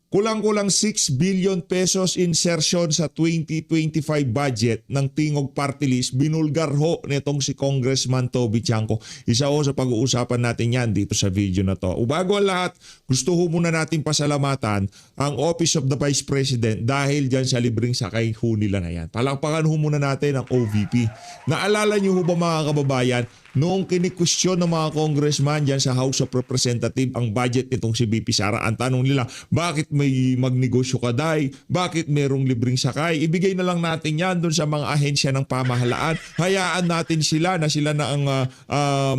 kulang-kulang 6 billion pesos insertion sa 2025 budget ng Tingog Party List. Binulgar ho nitong si Congressman Toby Chanco. Isa ho sa pag-uusapan natin yan dito sa video na to. Bago ang lahat, gusto ho muna natin pasalamatan ang Office of the Vice President dahil dyan sa libreng sakay ho nila na yan. Palakpakan ho muna natin ang OVP. Naalala niyo ho ba mga kababayan, noong kinikwestiyon ng mga congressman dyan sa House of Representatives ang budget nitong si BP Sara, ang tanong nila, bakit may magnegosyo ka day? Bakit merong libreng sakay? Ibigay na lang natin yan doon sa mga ahensya ng pamahalaan. Hayaan natin sila na ang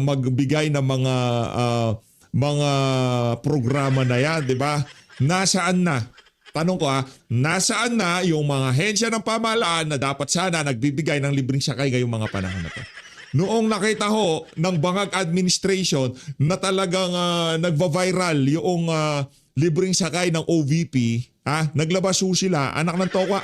magbigay ng mga programa na yan, di ba? Nasaan na? Tanong ko nasaan na yung mga ahensya ng pamahalaan na dapat sana nagbibigay ng libreng sakay ngayong mga panahon na to? Noong nakita ho ng Bangag Administration na talagang nagva-viral yung libreng sakay ng OVP, naglabas ho sila, anak ng tokwa,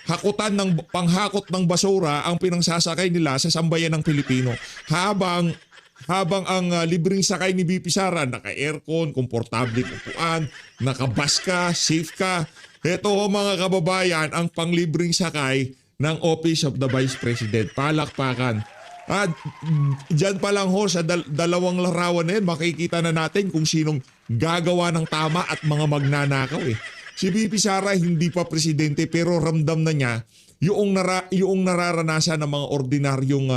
hakutan ng panghakot ng basura ang pinangsasakay nila sa sambayan ng Pilipino. Habang ang libreng sakay ni BP Sara, naka-aircon, komportable upuan, nakabas ka, safe ka. Ito ho mga kababayan, ang panglibreng sakay ng Office of the Vice President. Palakpakan. At dyan pa lang ho sa dalawang larawan na yun, makikita na natin kung sinong gagawa ng tama at mga magnanakaw eh. Si BP Sara hindi pa presidente pero ramdam na niya yung nararanasan ng mga ordinaryong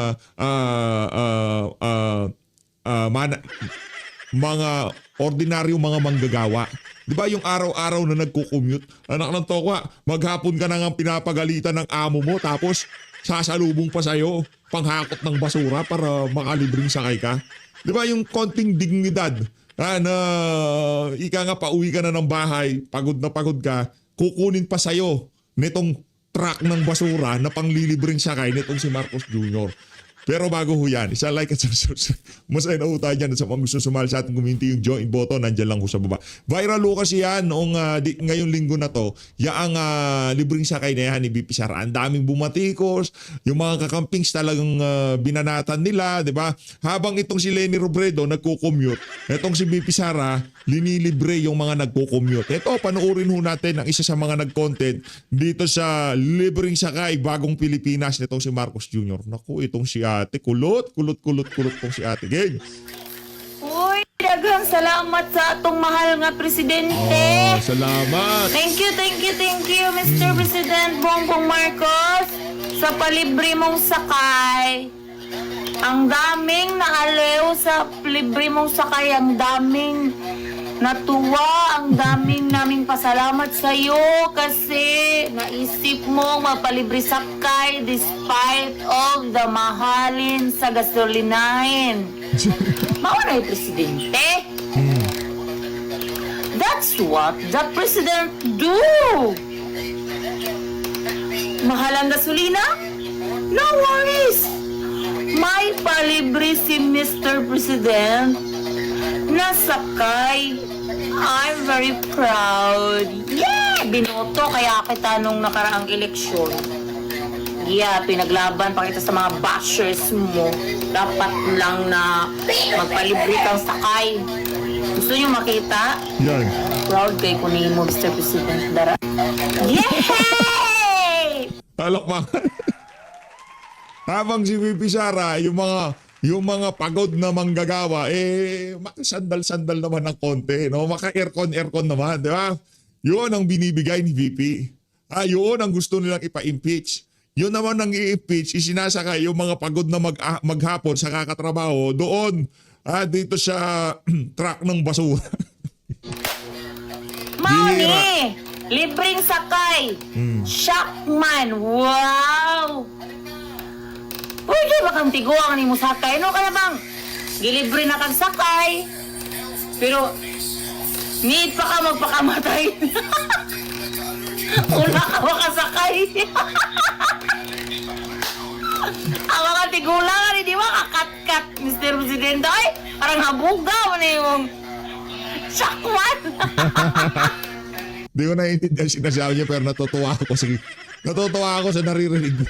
mga ordinaryong mga manggagawa. Di ba yung araw-araw na nagko-commute? Anak ng tokwa, maghapon ka na nga pinapagalitan ng amo mo tapos sasalubong pa sa'yo panghakot ng basura para makalibreng sakay ka. Di ba yung konting dignidad na ika nga pauwi ka na ng bahay, pagod na pagod ka, kukunin pa sa'yo nitong truck ng basura na panglilibreng sakay nitong si Marcos Jr. Pero bago ho yan, isa like at subscribe. Masaya na ho tayo dyan. Sa mga gusto sumali sa ating community, yung join button, nandyan lang ho sa baba. Viral ho kasi yan noong ngayong linggo na to. Yaang libreng sakay na yan ni BP Sara. Ang daming bumatikos, yung mga kakampings talagang binanatan nila, di ba? Habang itong si Leni Robredo nagko-commute, itong si BP Sara, linilibre yung mga nagko-commute. Ito, panoorin ho natin ang isa sa mga nag-content dito sa libreng sakay bagong Pilipinas nitong si Marcos Jr. Naku, itong si ate, kulot tong si ate. Game. Uy, daghang salamat sa atong mahal nga presidente. Salamat. Thank you, Mr. President Bongbong Marcos, sa palibre mong sakay. Ang daming naaliw sa libre mong sakay, ang daming natuwa, ang daming naming pasalamat sa iyo kasi naisip mo mapalibre sakay despite of the mahalin sa gasolinahin. Mauna yung presidente. That's what the president do. Mahal ang gasolina? No worries. May palibre si Mr. President na sakay. I'm very proud. Yeah! Binoto kaya kita nung nakaraang eleksyon. Yeah, pinaglaban pa kita sa mga bashers mo. Dapat lang na magpalibre kang sakay. Gusto nyo makita? Yan. Proud kay kunin mo, Mr. President. Dara. Yay! Palakpakan. Habang si BP Sara, yung mga pagod na manggagawa, makasandal-sandal naman ng konti, no? Maka-aircon naman, di ba? Yun ang binibigay ni VP. Yun ang gusto nilang ipa-impeach. Yun naman ang i-impeach, isinasakay yung mga pagod na maghapon sa kakatrabaho doon, dito sa truck ng basura. Mauni! Libreng sakay! Shockman! Wow! Pwede ba kang tiguang ni mo sakay? Ano ka na bang? Gilibre na kang sakay. Pero, need pa ka magpakamatay. Una ka makasakay. Ang mga tigulang, di ba kakat-kat, Mr. Presidente? Ay, parang habugaw na yung shakwan. Di ko naiintindihan sinasabi niya pero natutuwa ako sa naririnig.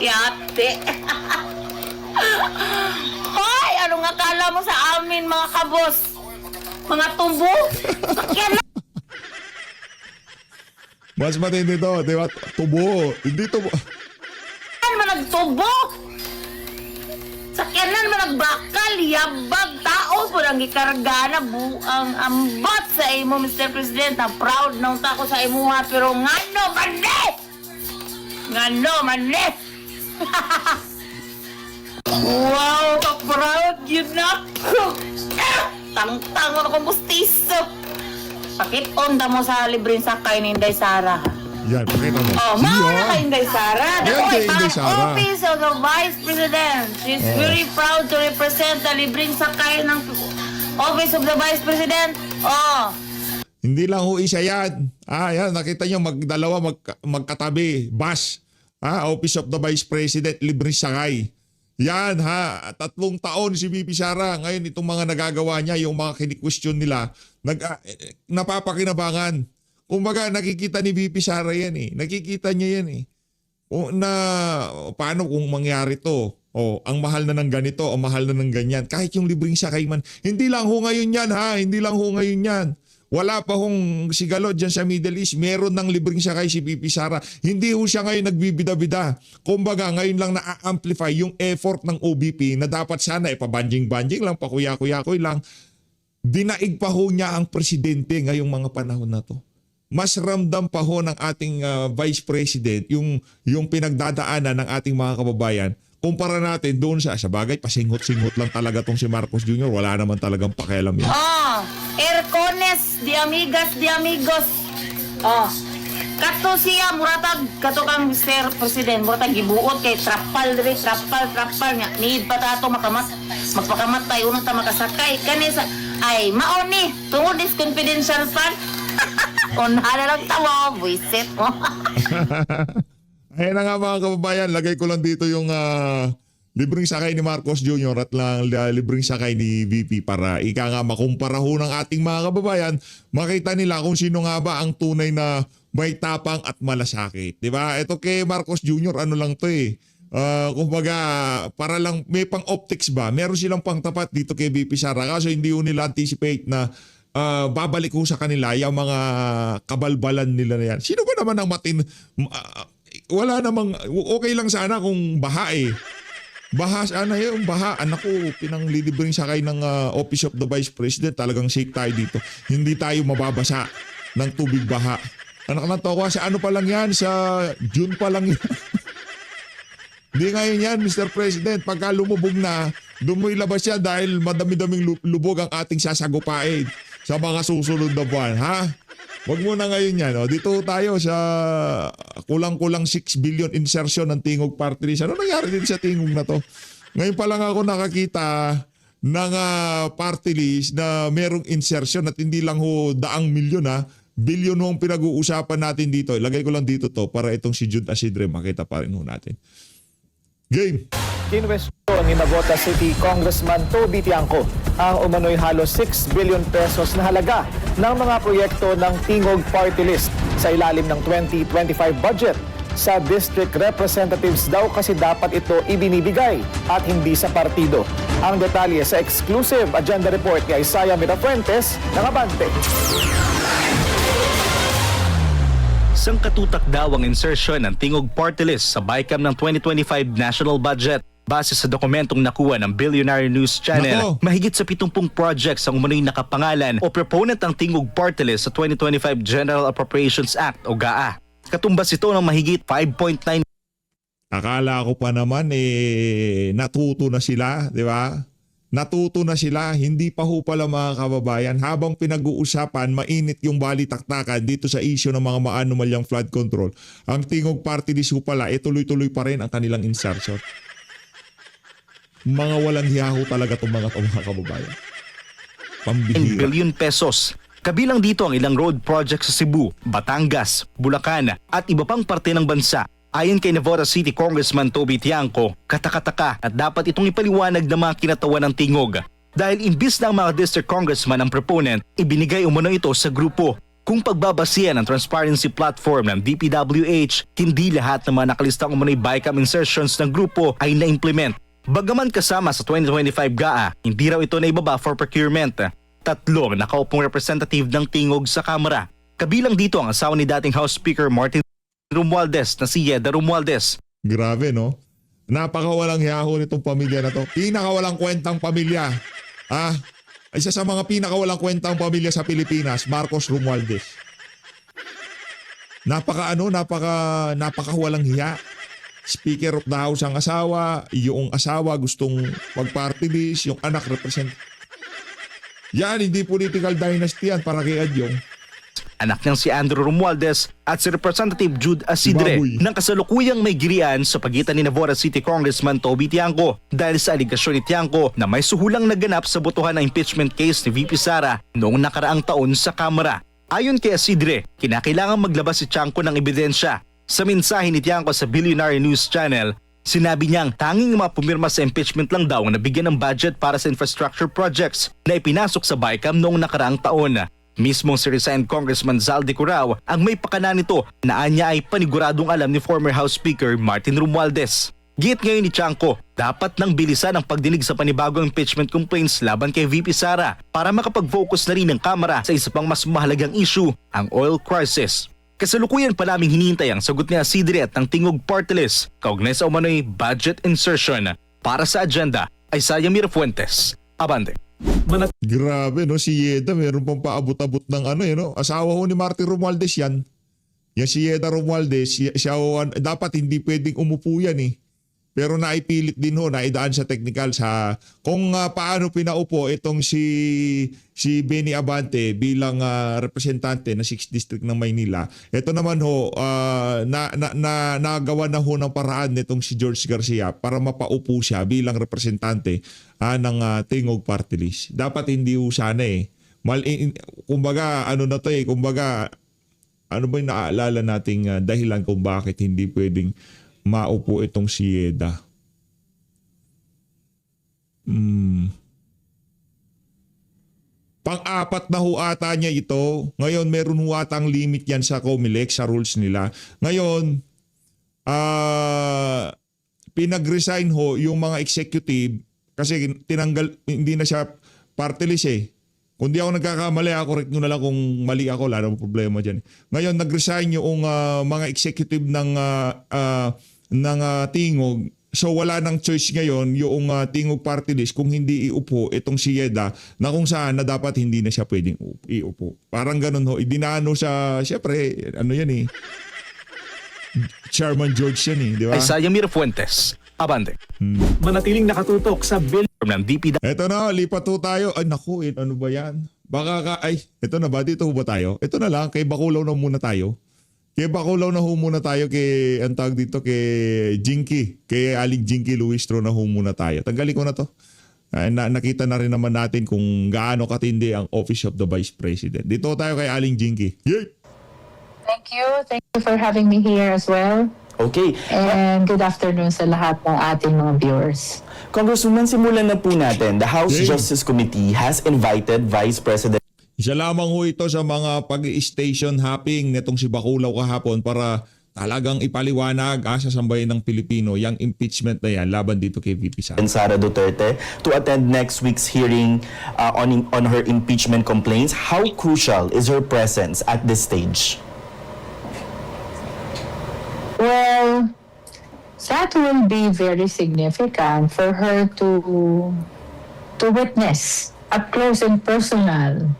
Yate. Hoy, anong akala mo sa amin mga kabos? Mga tumbo? Sakyan na! Mas matindi to, di ba? Tubo. Hindi tubo. Saan man nagtubo? Sakyanan man nagbakal, yabag, tao po lang ikarga na buang ambat sa imo, Mr. President. Na proud nang tako sa imuha, pero ngano mani! Ngano mani! Wow, ka-proud yun ako! Tang-tang ako mustiso! Pakit-on mo sa libreng sakay ni Inday Sara. Yan, pakita mo. Oh, mauna kay Inday Sara. Yan kay Inday Sara. Office of the Vice President. She's very proud to represent the libreng sakay ng Office of the Vice President. Oh, Hindi lang ho isa yan. Yan, nakita nyo, magkatabi. Bus. Office of the Vice President, libreng sakay. Yan ha, 3 taon si VP Sara. Ngayon itong mga nagagawa niya, yung mga kini-question nila, napapakinabangan. Kumbaga nakikita ni VP Sara yan eh. Nakikita niya yan eh. Na paano kung mangyari to? Ang mahal na ng ganito, ang mahal na ng ganyan. Kahit yung libreng sakay man. Hindi lang ho ngayon yan ha, hindi lang ho ngayon yan. Wala pa hong sigalo dyan sa Middle East. Meron ng libreng sakay si VP Sara. Hindi ho siya ngayon nagbibida-bida. Kumbaga ngayon lang na-amplify yung effort ng OBP na dapat sana pabanjing-banjing lang, pakuya-kuya-kuy lang. Dinaig pa ho niya ang presidente ngayong mga panahon na to. Mas ramdam pa ho ng ating Vice President yung pinagdadaanan ng ating mga kababayan. Kumpara natin doon sa bagay, pasingot-singot lang talaga tong si Marcos Jr. Wala naman talagang pakialam yan. Ercones, di amigas, di amigos. Kato siya, muratag, kato kang Mr. President, muratag gibuot kay trapal dire, trapal nga. Need pa tato magpakamat tayo unang ta makasakay. Kanisa, ay, maoni, tungod is confidential fund. Unhala lang tawo, buisit mo. Ayan na nga mga kababayan, lagay ko lang dito yung libreng sakay ni Marcos Jr. at libreng sakay ni VP para ika nga makumpara ho ng ating mga kababayan, makita nila kung sino nga ba ang tunay na may tapang at malasakit. Diba? Ito kay Marcos Jr. ano lang to eh. Kumbaga, para lang may pang optics ba? Meron silang pang tapat dito kay VP Sara. Kaso hindi ho nila anticipate na babalik ho sa kanila yung mga kabalbalan nila na yan. Sino ba naman ang wala namang, okay lang sana kung baha eh. Baha, sana yung baha. Anak ko, pinanglilibring sakay ng Office of the Vice President. Talagang safe tayo dito. Hindi tayo mababasa ng tubig baha. Anak na to ko, sa ano pa lang yan? Sa June pa lang yan. Hindi ngayon yan, Mr. President. Pagka lumubog na, doon mo ilabas yan dahil madami-daming lubog ang ating sasagupain sa mga susunod na buwan. Ha? Wag mo na ngayon yan. Dito tayo sa kulang-kulang 6 billion insertion ng Tingog Party List. Ano nangyari din sa Tingog na to? Ngayon pa lang ako nakakita ng party list na merong insertion at hindi lang ho daang milyon bilyon ho ang pinag-uusapan natin dito. Ilagay ko lang dito to para itong si Jude Asidre makita pa rin ho natin. Game! Kinwestiyon ni Navota City Congressman Toby Tiangco ang umano'y halos 6 billion pesos na halaga ng mga proyekto ng Tingog Party List sa ilalim ng 2025 budget. Sa district representatives daw kasi dapat ito ibinibigay at hindi sa partido. Ang detalye sa exclusive agenda report ni Isaiah Mirafuentes ng Abante. Sangkatutak daw ang insertion ng Tingog Party List sa BICAM ng 2025 national budget. Base sa dokumentong nakuha ng Billionaire News Channel, mahigit sa 70 projects ang umano'y nakapangalan o proponent ng Tingog Party List sa 2025 General Appropriations Act o GAA. Katumbas ito ng mahigit 5.9. Akala ko pa naman natuto na sila, di ba? Natuto na sila, hindi pa ho pala mga kababayan. Habang pinag-uusapan, mainit yung balitaktakan dito sa issue ng mga maanumalyang flood control. Ang Tingog Party List ho pala, tuloy-tuloy pa rin ang kanilang insertion. Mga walang hiyaho talaga itong mga kababayan. Pambihira. Billion pesos. Kabilang dito ang ilang road projects sa Cebu, Batangas, Bulacan at iba pang parte ng bansa. Ayon kay Navota City Congressman Toby Tiangco, katakataka at dapat itong ipaliwanag ng mga kinatawan ng Tingog. Dahil imbis na ang mga district congressman ang proponent, ibinigay umano ito sa grupo. Kung pagbabasihan ang transparency platform ng DPWH, hindi lahat ng mga nakalistang umano'y BICAM insertions ng grupo ay na-implement. Bagaman kasama sa 2025 GAA, hindi raw ito naibaba for procurement. 3 nakaupong representative ng Tingog sa Kamara. Kabilang dito ang asawa ni dating House Speaker Martin Romualdez na si Yeda Romualdez. Grabe, no? Napakawalang hiyaho nitong pamilya na to. Pinakawalang kwentang pamilya. Isa sa mga pinakawalang kwentang pamilya sa Pilipinas, Marcos Romualdez. Napakawalang hiya. Speaker of the House ang asawa, yung asawa gustong mag-party list, yung anak represent. Yan, hindi political dynasty yan para kay Adyong. Anak niyang si Andrew Romualdez at si Representative Jude Asidre Baboy. ng kasalukuyang may girian sa pagitan ni Navotas City Congressman Toby Tiangco dahil sa aligasyon ni Tiangco na may suhulang naganap sa botohan ng impeachment case ni VP Sara noong nakaraang taon sa Kamara. Ayon kay Asidre, kinakailangan maglabas si Tiangco ng ebidensya. Sa mensahe ni Tiangco sa Billionaire News Channel, sinabi niyang tanging mapumirma sa impeachment lang daw ang nabigyan ng budget para sa infrastructure projects na ipinasok sa BICAM noong nakaraang taon. Mismong si resigned Congressman Zaldi Curao ang may pakana nito na anya ay paniguradong alam ni former House Speaker Martin Romualdez. Giit ngayon ni Tiangco, dapat nang bilisan ang pagdinig sa panibagong impeachment complaints laban kay VP Sara para makapag-focus na rin ng Kamara sa isa pang mas mahalagang issue, ang oil crisis. Kasalukuyan pa naming hinihintay ang sagot ni Asidre at ng Tingog Party List kaugnay sa umano'y budget insertion. Para sa agenda ay Sayamir Fuentes. Abante. Grabe, no? Si Yeda, meron pang paabot-abot ng no? Asawa ho ni Martin Romualdez yan. Yan si Yeda Romualdez, dapat hindi pwedeng umupo yan eh. Pero naipilit din ho, naidaan sa technical sa kung paano pinaupo itong si Benny Abante bilang representante ng 6th District ng Maynila. Ito naman ho, nagawa na ho ng paraan nitong si George Garcia para mapaupo siya bilang representante ng Tingog Party List. Dapat hindi ho sana eh. Kumbaga, kumbaga, ano ba yung naaalala nating dahilan kung bakit hindi pwedeng maupo itong si Yeda. Pang-apat na ho ata niya ito. Ngayon meron ho atang limit yan sa COMELEC, sa rules nila. Ngayon, pinag-resign ho yung mga executive kasi hindi na siya party list eh. Kung di ako nagkakamali, correct nyo na lang kung mali ako, wala namang problema dyan. Ngayon, nag-resign yung mga executive ng Tingog. So wala nang choice ngayon yung Tingog Party List kung hindi iupo itong si Yeda na kung saan na dapat hindi na siya pwedeng iupo. Parang ganun ho. Idinano sa, syempre, yan eh. Chairman George yan eh, di ba? Ay Sayamir Fuentes. Abante. Manatiling nakatutok sa bill Ng DP Eto na, lipat ho tayo. Ay naku, ano ba yan? Eto na ba? Dito ho ba tayo? Eto na lang, kay Baculaw na muna tayo. Kay Baculaw na ho muna tayo ang tawag dito kay Jinky. Kay Aling Jinky Luistro na ho muna tayo. Tanggalin ko na to. Nakita na rin naman natin kung gaano katindi ang Office of the Vice President. Dito tayo kay Aling Jinky. Yay! Thank you for having me here as well. Okay. And good afternoon sa lahat ng ating mga viewers. Congresswoman, simulan na po natin. The House Okay. Justice Committee has invited Vice President Isa lamang ho ito sa mga pag-station hopping netong si Baculaw kahapon para talagang ipaliwanag sa sambayan ng Pilipino yung impeachment na yan laban dito kay VP Sara. Sara Duterte to attend next week's hearing on her impeachment complaints. How crucial is her presence at this stage? Well, that will be very significant for her to witness up close and personal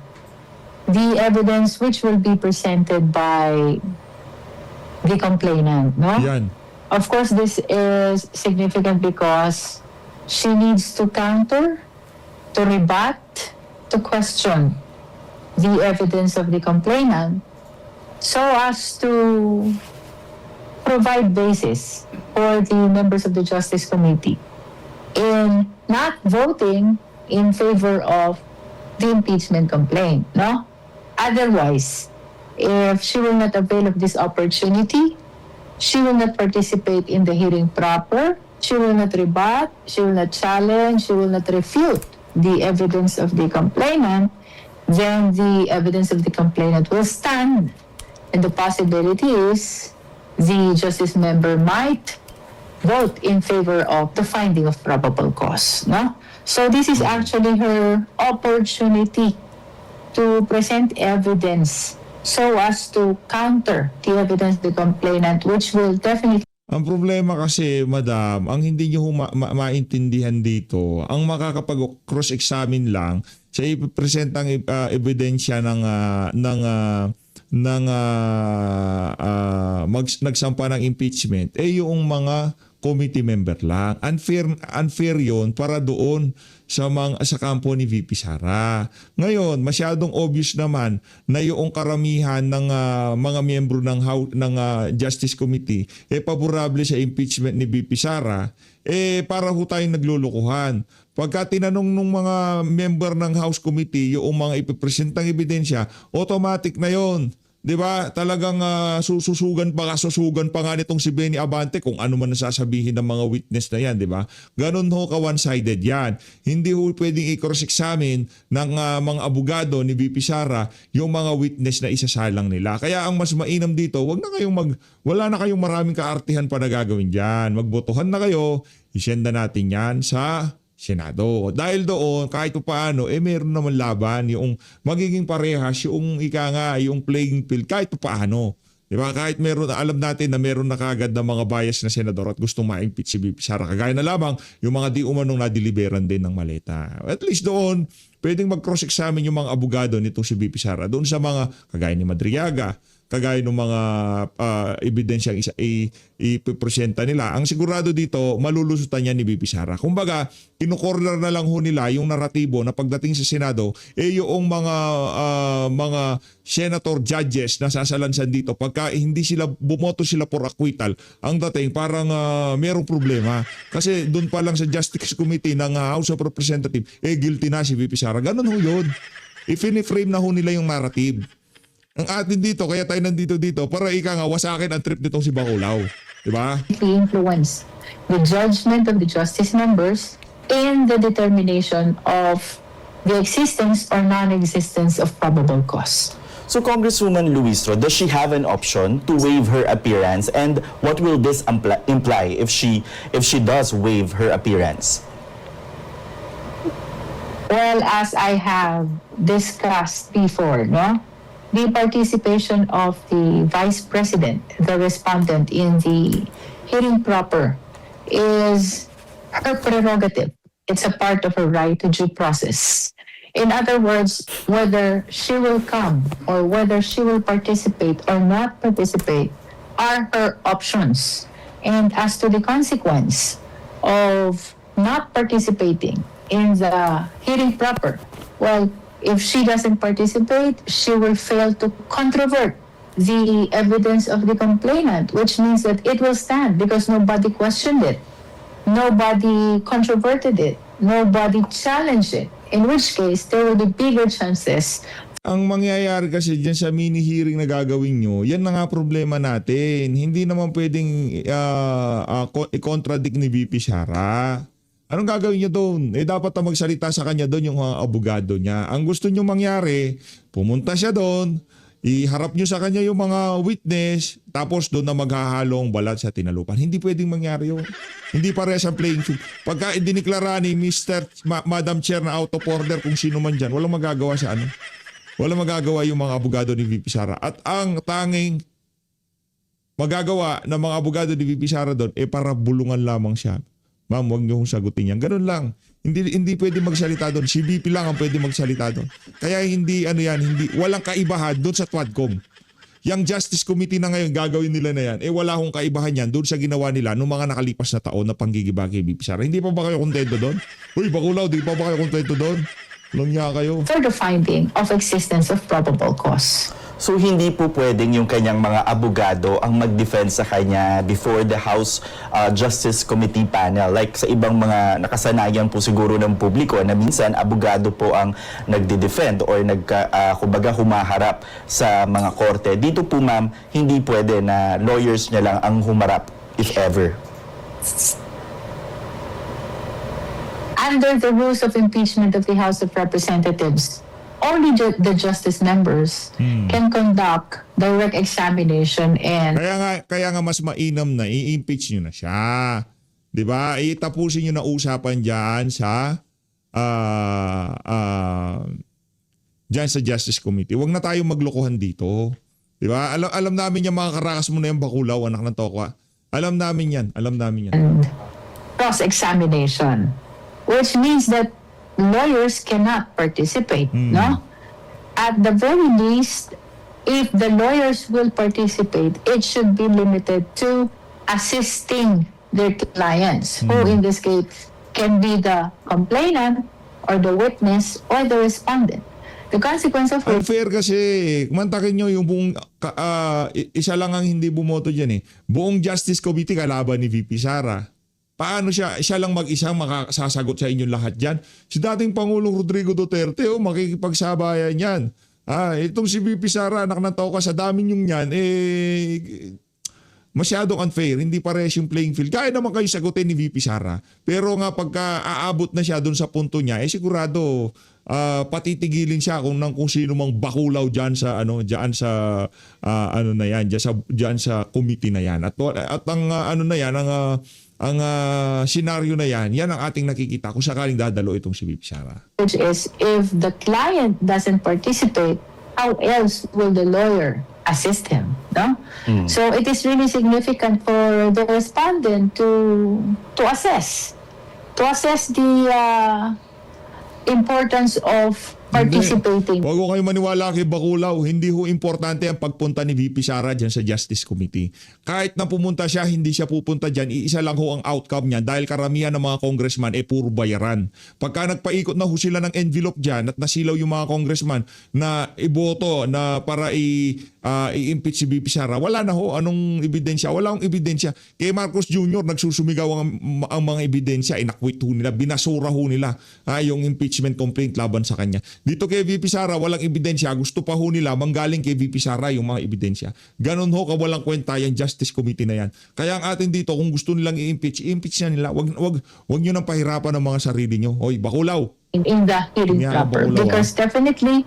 the evidence which will be presented by the complainant, no? Yan. Of course, this is significant because she needs to counter, to rebut, to question the evidence of the complainant so as to provide basis for the members of the Justice Committee in not voting in favor of the impeachment complaint, no? Otherwise, if she will not avail of this opportunity, she will not participate in the hearing proper, she will not rebut, she will not challenge, she will not refute the evidence of the complainant, then the evidence of the complainant will stand. And the possibility is the justice member might vote in favor of the finding of probable cause, no? So this is actually her opportunity to present evidence so as to counter the evidence of the complainant, which will definitely Ang problema kasi, madam, ang hindi nyo maintindihan dito, ang makakapag-cross-examine lang sa ipipresentang ebidensya nagsampa ng impeachment, yung mga committee member lang. Unfair yun para doon sa kampo ni VP Sara. Ngayon, masyadong obvious naman na yung karamihan ng mga miyembro ng Justice Committee paborable sa impeachment ni VP Sara, para ho tayong naglulukuhan. Pagka tinanong ng mga member ng House Committee yung mga ipipresentang ebidensya, automatic na yon. 'Di ba? Talagang susugan pa nga nitong si Benny Abante kung ano man nasasabihin ng mga witness na 'yan, 'di ba? Ganun ho ka one-sided 'yan. Hindi ho pwedeng i-cross-examine ng mga abogado ni VP Sara yung mga witness na isasalang nila. Kaya ang mas mainam dito, wala na kayong maraming kaartihan pa na gagawin diyan. Magbotohan na kayo, isenda natin 'yan sa Senado. Dahil doon, kahit paano, meron naman laban yung magiging parehas yung yung playing field kahit paano. Diba? Kahit alam natin na meron na kagad ng mga bias na senador at gustong ma-impeach si VP Sara. Kagaya na lamang yung mga di umanong nadeliveran din ng maleta. At least doon, pwedeng mag-cross-examine yung mga abogado nito si VP Sara. Doon sa mga kagaya ni Madriaga, kagaya ng mga ebidensyang ipipresenta nila. Ang sigurado dito, malulusutan niya ni VP Sara. Kumbaga, kinukorner na lang ho nila yung naratibo na pagdating sa Senado, yung mga senator judges na sasalansan dito, pagka hindi sila bumoto sila for acquittal, ang dating parang merong problema. Kasi doon pa lang sa Justice Committee ng House of Representatives, guilty na si VP Sara. Ganun ho yun. I-frame na ho nila yung narrative. Ang atin dito, kaya tayo nandito para wasakin ang trip nitong si Bacolao. Diba? influence the judgment of the justice members in the determination of the existence or non-existence of probable cause. So Congresswoman Luistro, does she have an option to waive her appearance, and what will this imply if she does waive her appearance? Well, as I have discussed before, the participation of the Vice President, the respondent in the hearing proper, is her prerogative. It's a part of her right to due process. In other words, whether she will come or whether she will participate or not participate are her options. And as to the consequence of not participating in the hearing proper, well, if she doesn't participate, she will fail to controvert the evidence of the complainant, which means that it will stand because nobody questioned it. Nobody controverted it. Nobody challenged it. In which case, there will be bigger chances. Ang mangyayari kasi dyan sa mini-hearing na gagawin nyo, yan na nga problema natin. Hindi naman pwedeng i-contradict ni VP Sara. Anong gagawin niya doon? Dapat na magsalita sa kanya doon yung mga abogado niya. Ang gusto niyo mangyari, pumunta siya doon, iharap niyo sa kanya yung mga witness, tapos doon na maghahalong balat sa tinalupan. Hindi pwedeng mangyari yun. Hindi parehas ang playing field. Pagka diniklara ni Madam Chair na out of order kung sino man dyan, walang magagawa sa ano. Walang magagawa yung mga abogado ni VP Sara. At ang tanging magagawa ng mga abogado ni VP Sara doon, para bulungan lamang siya. Ma'am, huwag niyo sagutin yan. Ganun lang. Hindi pwede magsalita doon. Si VP lang ang pwede magsalita doon. Kaya walang kaibahan doon sa TWADCOM. Yang Justice Committee na ngayon gagawin nila na yan, wala akong kaibahan yan doon sa ginawa nila noong mga nakalipas na taon na panggigiba kay VP Sara. Hindi pa ba kayo kontento doon? Uy, Bacolao, di pa ba kayo kontento doon? Langya kayo. For the finding of existence of probable cause. So hindi po pwedeng yung kanyang mga abogado ang mag-defend sa kanya before the House Justice Committee panel. Like sa ibang mga nakasanayan po siguro ng publiko na minsan abogado po ang nagde-defend or kumbaga humaharap sa mga korte. Dito po ma'am, hindi pwede na lawyers niya lang ang humarap if ever. Under the rules of impeachment of the House of Representatives, only the justice members can conduct direct examination and Kaya nga mas mainam na i-impeach nyo na siya. 'Di ba? Itapusin nyo na usapan diyan sa dyan sa Justice Committee. Huwag na tayong maglokohan dito. Di ba? Alam namin yung mga karakas mo na yung bakulaw, anak ng tokwa. Alam namin yan. And cross-examination, which means that lawyers cannot participate, no? At the very least, if the lawyers will participate, it should be limited to assisting their clients, who in this case can be the complainant or the witness or the respondent. The consequence of which Unfair kasi, mantakin nyo yung buong, isa lang ang hindi bumoto dyan eh. Buong Justice Committee kalaban ni VP Sara. Paano siya lang mag-isang makasasagot sa inyong lahat dyan? Si dating Pangulong Rodrigo Duterte, makikipagsabayan yan. Itong si VP Sara, anak ng tao ka, sa dami nyong yan, masyadong unfair, hindi pares yung playing field. Kaya naman kayo sagutin ni VP Sara. Pero nga pagka aabot na siya doon sa punto niya, sigurado patitigilin siya kung sino mang bakulaw diyan sa diyan sa committee na yan. At ang ang senaryo na yan ang ating nakikita kung sakaling dadalo itong si VP Sara. which is if the client doesn't participate, how else will the lawyer assist him, no? So it is really significant for the respondent to assess the importance of participating. Huwag ko kayo maniwala kay Bakulaw. Hindi ho importante ang pagpunta ni VP Sara dyan sa Justice Committee. Kahit na pumunta siya, hindi siya pupunta dyan. Iisa lang ho ang outcome niya dahil karamihan ng mga congressman puro bayaran. Pagka nagpaikot na ho sila ng envelope dyan at nasilaw yung mga congressman na iboto na para i-impeach si VP Sara, wala na ho anong ebidensya. Wala akong ebidensya. Kay Marcos Jr. nagsusumigaw ang mga ebidensya. Inakwit ho nila, binasura ho nila yung impeachment complaint laban sa kanya. Dito kay VP Sara, walang ebidensya. Gusto pa ho nila manggaling kay VP Sara yung mga ebidensya. Ganon ho kawalang kwenta yung Justice Committee na yan. Kaya ang atin dito, kung gusto nilang i-impeach na nila. Wag nyo nang pahirapan ng mga sarili nyo. Hoy, Bakulaw. in the hearing Yeah, proper, Bakulaw, because definitely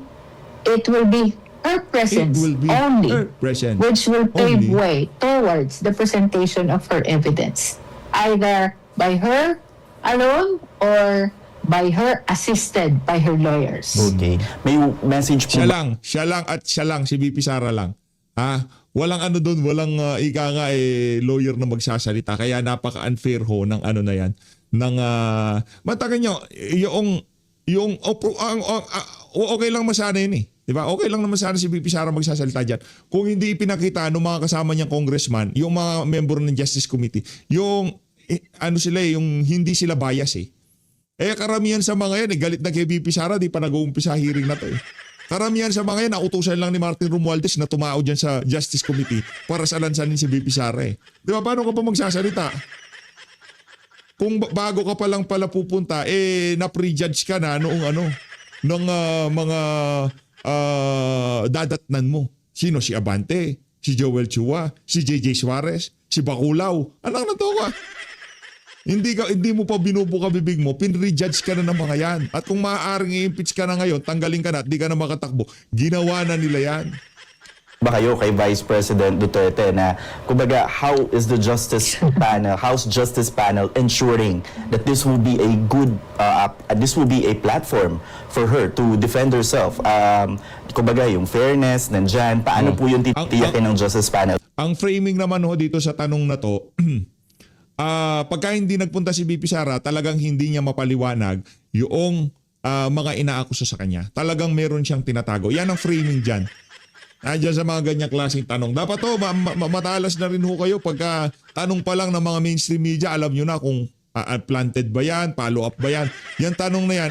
it will be her presence It will be only her presence which will pave only. way towards the presentation of her evidence, either by her alone or by her assisted by her lawyers. Okay. May message po Siya lang, si VP Sara lang. Walang walang lawyer na magsasalita. Kaya napaka-unfair ho ng na yan. Matakin nyo, okay lang masana yun eh. Diba? Okay lang naman sana si VP Sara magsasalita dyan. Kung hindi ipinakita ng mga kasama niyang congressman, yung mga member ng Justice Committee, yung yung hindi sila bias eh. Karamihan sa mga yan, galit na kay VP Sara, di pa nag-uumpisa hearing na to eh. Karamihan sa mga yan, nautusan lang ni Martin Romualdez na tumao dyan sa Justice Committee para salansanin si VP Sara eh. Di ba, paano ka pa magsasalita? Kung bago ka pa lang pala pupunta, na-prejudge ka na noong ng mga dadatnan mo. Sino? Si Abante, si Joel Chua, si JJ Suarez, si Bakulaw. Anak na to ka. Hindi mo pa binubuka bibig mo, pinrejudge ka na ng mga yan. At kung maaaring i-impeach ka na ngayon, tanggalin ka na at di ka na makatakbo, ginawa na nila yan. ba kayo kay Vice President Duterte na kumbaga how's Justice Panel ensuring that this will be a good this will be a platform for her to defend herself, kumbaga yung fairness nandyan, paano po yung titiyakin ng Justice Panel? Ang framing naman ho dito sa tanong na to, pagka hindi nagpunta si VP Sara, talagang hindi niya mapaliwanag yung mga inaakusa sa kanya. Talagang meron siyang tinatago. Yan ang framing dyan. Diyan sa mga ganyang klaseng tanong. Dapat to, matalas na rin ho kayo pagka tanong pa lang ng mga mainstream media, alam nyo na kung planted ba yan, follow up ba yan. Yan tanong na yan,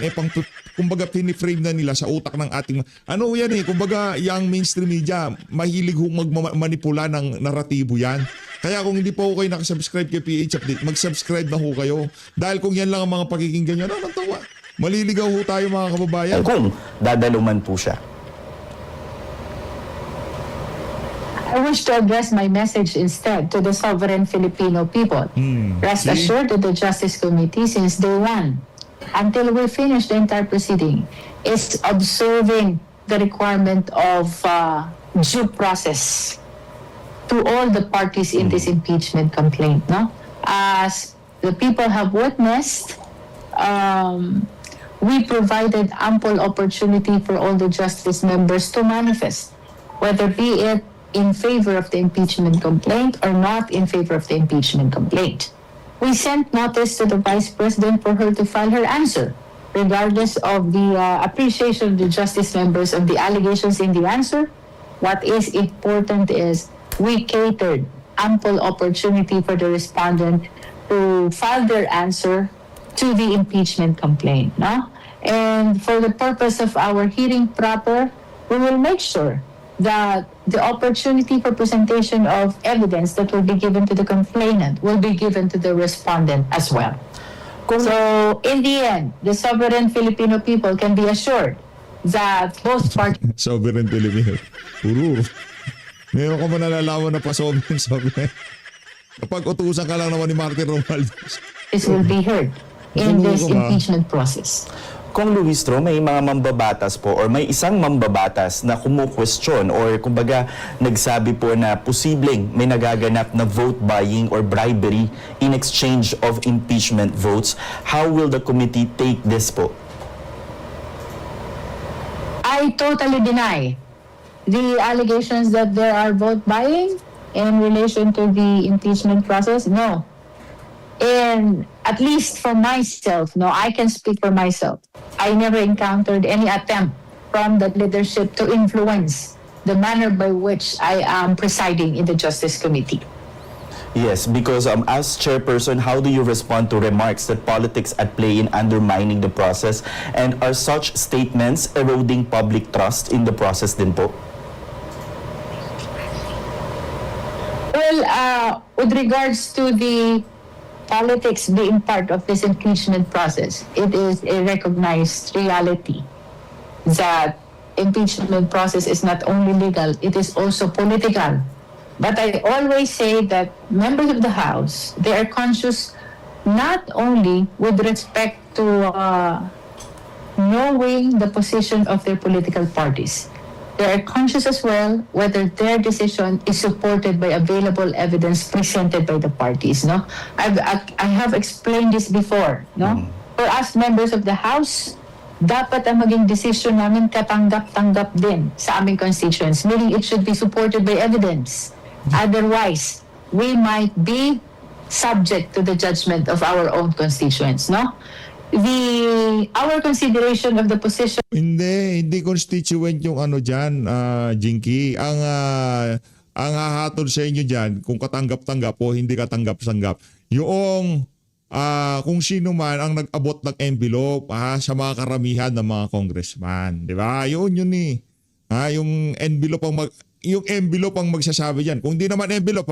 kumbaga piniframe na nila sa utak ng ating, yan kumbaga yung mainstream media, mahilig ho magmanipula ng naratibo yan. Kaya kung hindi pa ho kayo nakasubscribe kay PH Update, mag-subscribe na ho kayo. Dahil kung yan lang ang mga pakikinggan nyo, tawa. Maliligaw ho tayo mga kababayan. Kung dadaluman po siya. I wish to address my message instead to the sovereign Filipino people. Rest assured that the Justice Committee, since day one, until we finish the entire proceeding, is observing the requirement of due process to all the parties in this impeachment complaint. No, as the people have witnessed, we provided ample opportunity for all the justice members to manifest, whether be it in favor of the impeachment complaint or not in favor of the impeachment complaint. We sent notice to the Vice President for her to file her answer, regardless of the appreciation of the justice members of the allegations in the answer. What is important is we catered ample opportunity for the respondent to file their answer to the impeachment complaint. No? And for the purpose of our hearing proper, we will make sure that the opportunity for presentation of evidence that will be given to the complainant will be given to the respondent as well. So, in the end, the sovereign Filipino people can be assured that both parties Sovereign Filipino. Puro. Ngayon ko manalalaman na pa sovereign. Kapag utusan ka lang naman ni Martin Romualdez. will be heard in this Tulungan ko ba? impeachment process. Kung Luistro, may mga mambabatas po or may isang mambabatas na kumu-question or kumbaga nagsabi po na posibleng may nagaganap na vote buying or bribery in exchange of impeachment votes. How will the committee take this po? I totally deny the allegations that there are vote buying in relation to the impeachment process. No. And at least for myself, no, I can speak for myself. I never encountered any attempt from the leadership to influence the manner by which I am presiding in the Justice Committee. Yes, because as chairperson, how do you respond to remarks that politics at play in undermining the process? And are such statements eroding public trust in the process din po? Well, with regards to the politics being part of this impeachment process, it is a recognized reality that impeachment process is not only legal, it is also political. But I always say that members of the House, they are conscious not only with respect to knowing the position of their political parties. They are conscious as well whether their decision is supported by available evidence presented by the parties. No, I have explained this before. No, for us members of the House, dapat ang maging decision namin katanggap-tanggap din sa aming constituents. Meaning it should be supported by evidence. Otherwise, we might be subject to the judgment of our own constituents. No. Our consideration of the position Hindi constituent yung ano diyan, Jinky. Ang hahatol sa inyo diyan kung katanggap-tanggap o hindi katanggap-tanggap. Yung kung sino man ang nag-abot ng envelope sa mga karamihan ng mga congressman, 'di ba? Yun eh. Yung envelope ang magsasabi diyan. Kung hindi naman envelope,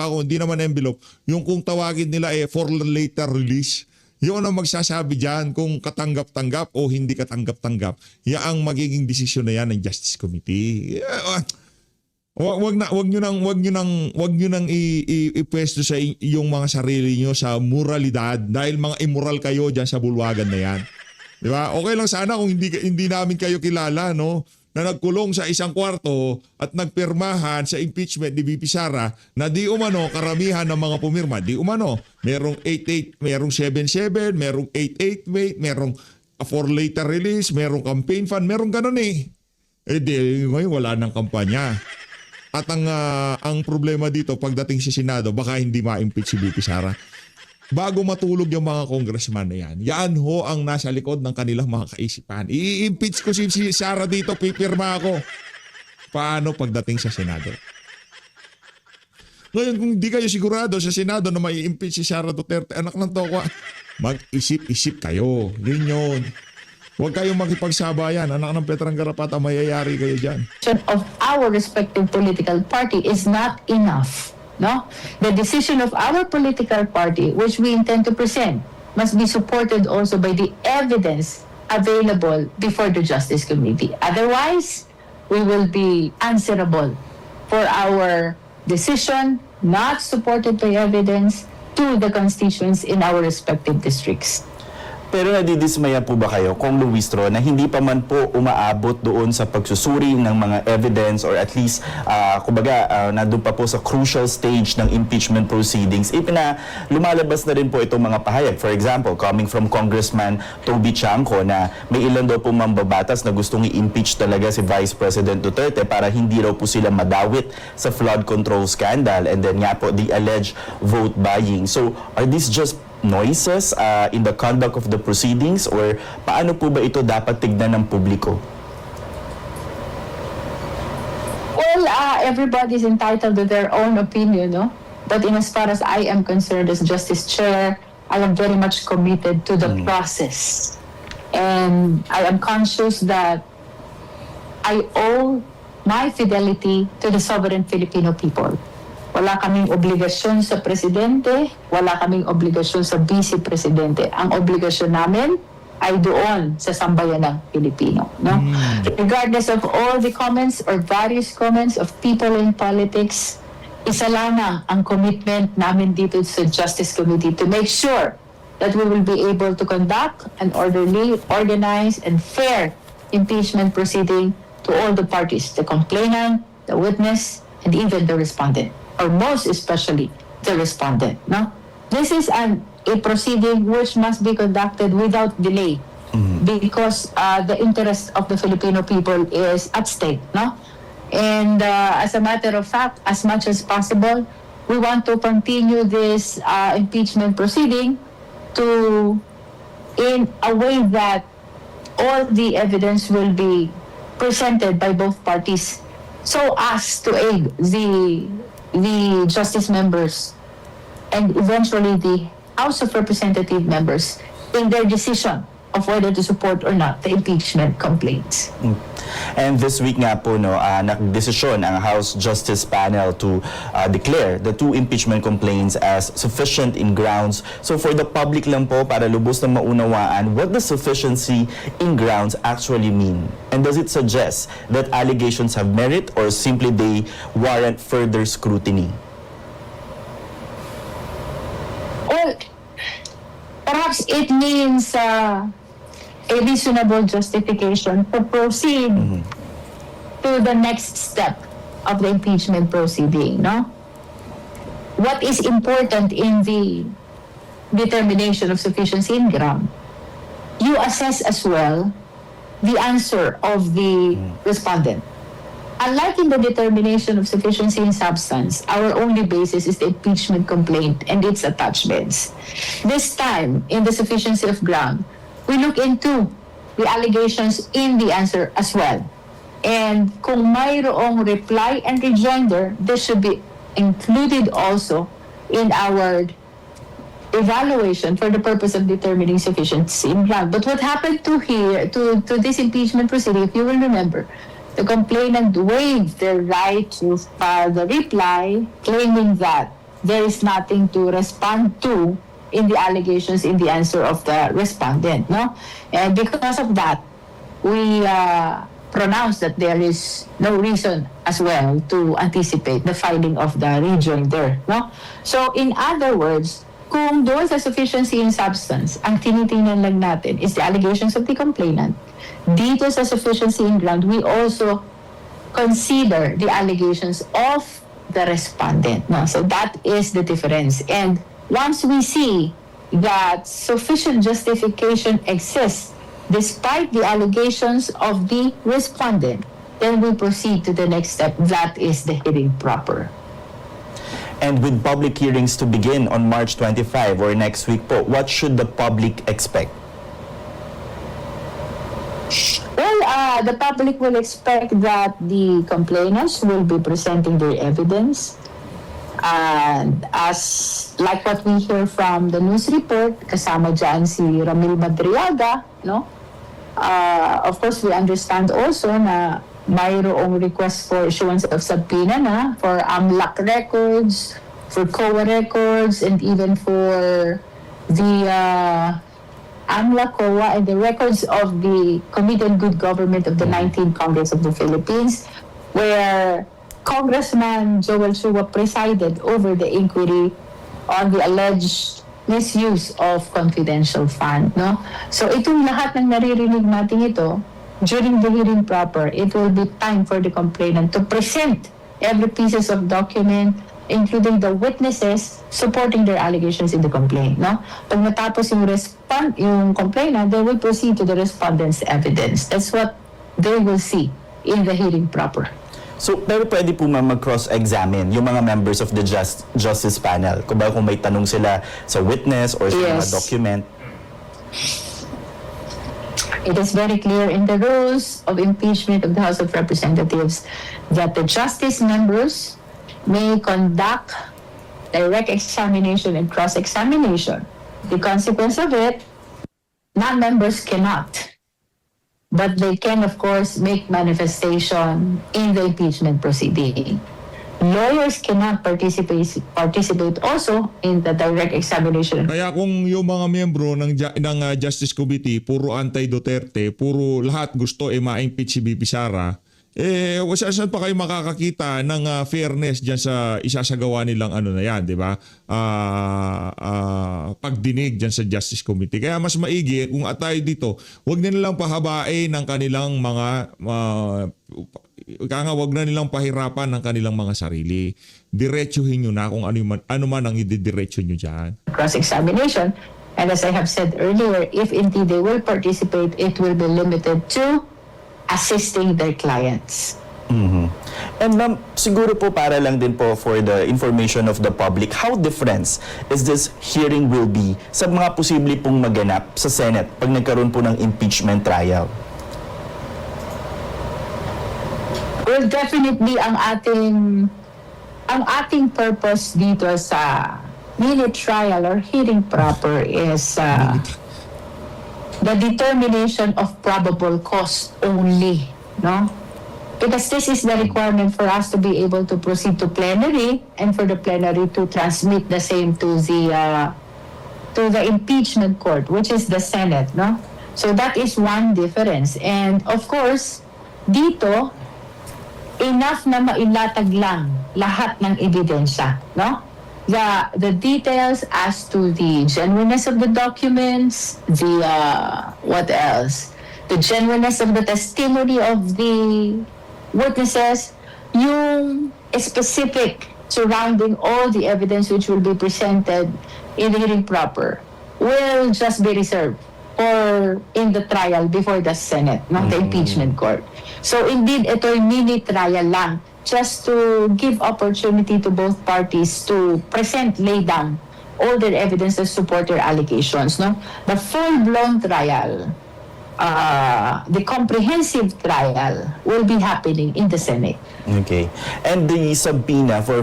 yung kung tawagin nila for later release. Yun ang magsasabi dyan kung katanggap-tanggap o hindi katanggap-tanggap. Yan ang magiging desisyon na yan ng Justice Committee. Wag nyo nang ipwesto sa yung mga sarili nyo sa moralidad dahil mga immoral kayo dyan sa bulwagan na yan. Di ba? Okay lang sana kung hindi namin kayo kilala, no? Na nagkulong sa isang kwarto at nagpirmahan sa impeachment ni VP Sara na di umano karamihan ng mga pumirma. Di umano. Merong 88, merong 77, merong 88, merong for later release, merong campaign fund, merong ganun eh. Di ngayon wala nang kampanya. At ang problema dito pagdating sa Senado, baka hindi ma-impeach si VP Sara. Bago matulog yung mga congressman na yan ho ang nasa likod ng kanilang mga kaisipan. I-impeach ko si Sara dito, pipirma ako. Paano pagdating sa Senado? Ngayon, kung di kayo sigurado sa Senado na may impeach si Sara Duterte, anak ng tokwa, mag-isip-isip kayo. Yun. Huwag kayong makipagsabayan. Anak ng Petrang Garapata, mayayari kayo dyan. of our respective political party is not enough. No? The decision of our political party, which we intend to present, must be supported also by the evidence available before the Justice Committee. Otherwise, we will be answerable for our decision not supported by evidence to the constituents in our respective districts. Pero nadidismaya po ba kayo, Kong Luistro, na hindi pa man po umaabot doon sa pagsusuri ng mga evidence or at least, nandun pa po sa crucial stage ng impeachment proceedings, lumalabas na rin po itong mga pahayag. For example, coming from Congressman Toby Chanco na may ilan daw po mambabatas na gustong i-impeach talaga si Vice President Duterte para hindi raw po sila madawit sa flood control scandal, and then nga po the alleged vote buying. So, are these just noises in the conduct of the proceedings, or paano po ba ito dapat tignan ng publiko? Well, everybody's entitled to their own opinion, no? But in as far as I am concerned as Justice Chair, I am very much committed to the process. And I am conscious that I owe my fidelity to the sovereign Filipino people. Wala kaming obligasyon sa presidente, wala kaming obligasyon sa vice presidente. Ang obligasyon namin ay doon sa sambayan ng Pilipino. No? Regardless of all the comments or various comments of people in politics, isa lang ang commitment namin dito sa Justice Committee to make sure that we will be able to conduct an orderly, organized, and fair impeachment proceeding to all the parties, the complainant, the witness, and even the respondent, or most especially the respondent. No? This is a proceeding which must be conducted without delay because the interest of the Filipino people is at stake. No? And as a matter of fact, as much as possible, we want to continue this impeachment proceeding in a way that all the evidence will be presented by both parties so as to aid the justice members and eventually the House of Representative members in their decision of whether to support or not the impeachment complaints. And this week nga po, nagdesisyon ang House Justice Panel to declare the 2 impeachment complaints as sufficient in grounds. So for the public lang po, para lubos na maunawaan, what does sufficiency in grounds actually mean? And does it suggest that allegations have merit or simply they warrant further scrutiny? Well, perhaps it means a reasonable justification to proceed to the next step of the impeachment proceeding, no? What is important in the determination of sufficiency in ground, you assess as well the answer of the respondent. Unlike in the determination of sufficiency in substance, our only basis is the impeachment complaint and its attachments. This time, in the sufficiency of ground, we look into the allegations in the answer as well. And kung mayroong reply and rejoinder, this should be included also in our evaluation for the purpose of determining sufficiency in ground. But what happened to this impeachment proceeding, if you will remember, the complainant waived their right to file the reply, claiming that there is nothing to respond to in the allegations in the answer of the respondent. No? And because of that, we pronounced that there is no reason as well to anticipate the filing of the rejoinder. No? So in other words, kung doon sa sufficiency in substance, ang tinitingnan lang natin is the allegations of the complainant. Dito sa sufficiency in ground, we also consider the allegations of the respondent. No? So that is the difference. And once we see that sufficient justification exists despite the allegations of the respondent, then we proceed to the next step. That is the hearing proper. And with public hearings to begin on March 25 or next week po, what should the public expect? Well, the public will expect that the complainants will be presenting their evidence. And as like what we hear from the news report, kasama dyan si Ramil Madriaga, no? Of course, we understand also na mayroong request for issuance of subpoena na for AMLAC records, for COA records, and even for the AMLAC, COA, and the records of the Committee on Good Government of the 19th Congress of the Philippines, where Congressman Joel Chua presided over the inquiry on the alleged misuse of confidential fund, no? So itong lahat ng naririnig natin ito, during the hearing proper, it will be time for the complainant to present every pieces of document, including the witnesses supporting their allegations in the complaint, no? Pag natapos yung complainant, they will proceed to the respondent's evidence. That's what they will see in the hearing proper. So, pero pwede po ma'am mag-cross-examine yung mga members of the justice panel. Kung may tanong sila sa witness or sa mga Yes. document. It is very clear in the rules of impeachment of the House of Representatives that the justice members may conduct direct examination and cross-examination. The consequence of it, non-members cannot. But they can, of course, make manifestation in the impeachment proceeding. Lawyers cannot participate also in the direct examination. Kaya kung yung mga miyembro ng Justice Committee, puro anti-Duterte, puro lahat gusto ma-impeach si BP Sara, saan pa kayo makakakita ng fairness dyan sa isasagawa nilang ano na yan, di ba? Pagdinig dyan sa Justice Committee. Kaya mas maigi kung tayo dito, huwag na nilang pahabain ng kanilang mga wag na nilang pahirapan ng kanilang mga sarili. Diretsuhin nyo na kung ano man ang ididiretso nyo dyan. Cross-examination. And as I have said earlier, if indeed they will participate, it will be limited to assisting their clients. Mhm. And ma'am, siguro po para lang din po for the information of the public, how different is this hearing will be sa mga posible pong maganap sa Senate pag nagkaroon po ng impeachment trial? Well, definitely ang ating purpose dito sa mini trial or hearing proper is the determination of probable cause only, no? Because this is the requirement for us to be able to proceed to plenary and for the plenary to transmit the same to the impeachment court, which is the Senate, no? So that is one difference. And of course, dito, enough na mailatag lang lahat ng ebidensya, no? The details as to the genuineness of the documents, what else? The genuineness of the testimony of the witnesses, yung specific surrounding all the evidence which will be presented in the hearing proper will just be reserved for in the trial before the Senate, not the impeachment court. So indeed, ito'y mini trial lang, just to give opportunity to both parties to lay down all their evidence to support their allegations. No, the full-blown trial, the comprehensive trial, will be happening in the Senate. Okay. And the subpoena for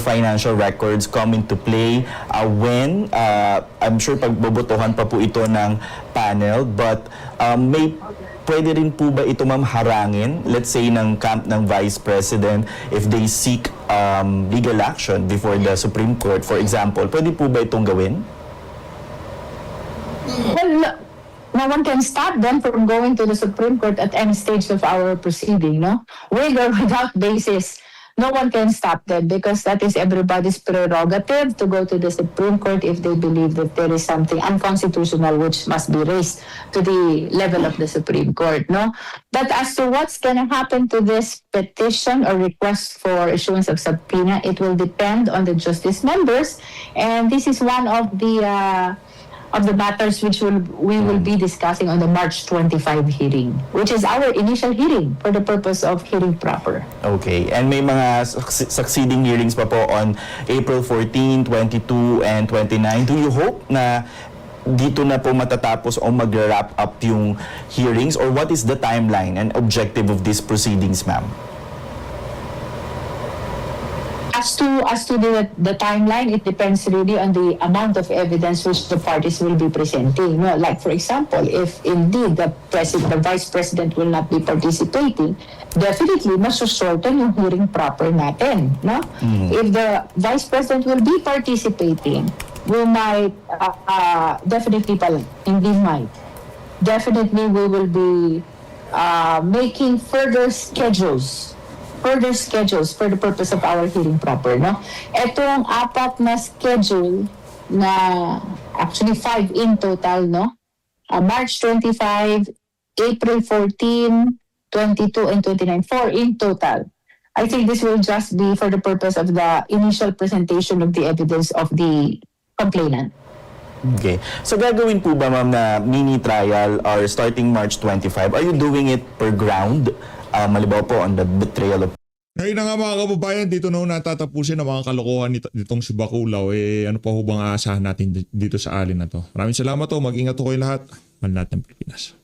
financial records come into play when I'm sure pagbobotohan pa po ito ng panel, but pwede rin po ba ito ma'am harangin, let's say ng camp ng Vice President, if they seek legal action before the Supreme Court, for example, pwede po ba itong gawin? Well, no one can stop them from going to the Supreme Court at any stage of our proceeding, no? With or without basis, no one can stop them because that is everybody's prerogative to go to the Supreme Court if they believe that there is something unconstitutional which must be raised to the level of the Supreme Court, no? But as to what's going to happen to this petition or request for issuance of subpoena, it will depend on the justice members, and this is one of the matters which we will be discussing on the March 25 hearing, which is our initial hearing for the purpose of hearing proper. Okay. And may mga succeeding hearings pa po on April 14, 22, and 29. Do you hope na dito na po matatapos o mag-wrap up yung hearings, or what is the timeline and objective of these proceedings, ma'am? As to the timeline, it depends really on the amount of evidence which the parties will be presenting. No, like for example, if indeed the Vice President will not be participating, definitely mas shorten yung hearing proper natin. No, if the Vice President will be participating, we might definitely we will be making further schedules for the purpose of our hearing proper, no? Etong apat na schedule na actually 5 in total, no? March 25, April 14, 22, and 29. 4 in total. I think this will just be for the purpose of the initial presentation of the evidence of the complainant. Okay. So gagawin po ba ma'am na mini trial or starting March 25? Are you doing it per ground? Malibaw po on the betrayal of Ngayon na nga mga kababayan, dito na ho natatapusin ang mga kalokohan nitong si Bacolao. Ano pa ho bang aasahan natin dito sa alin na to? Maraming salamat ho. Mag-ingat ho kayo lahat. Manlahat ng Pilipinas.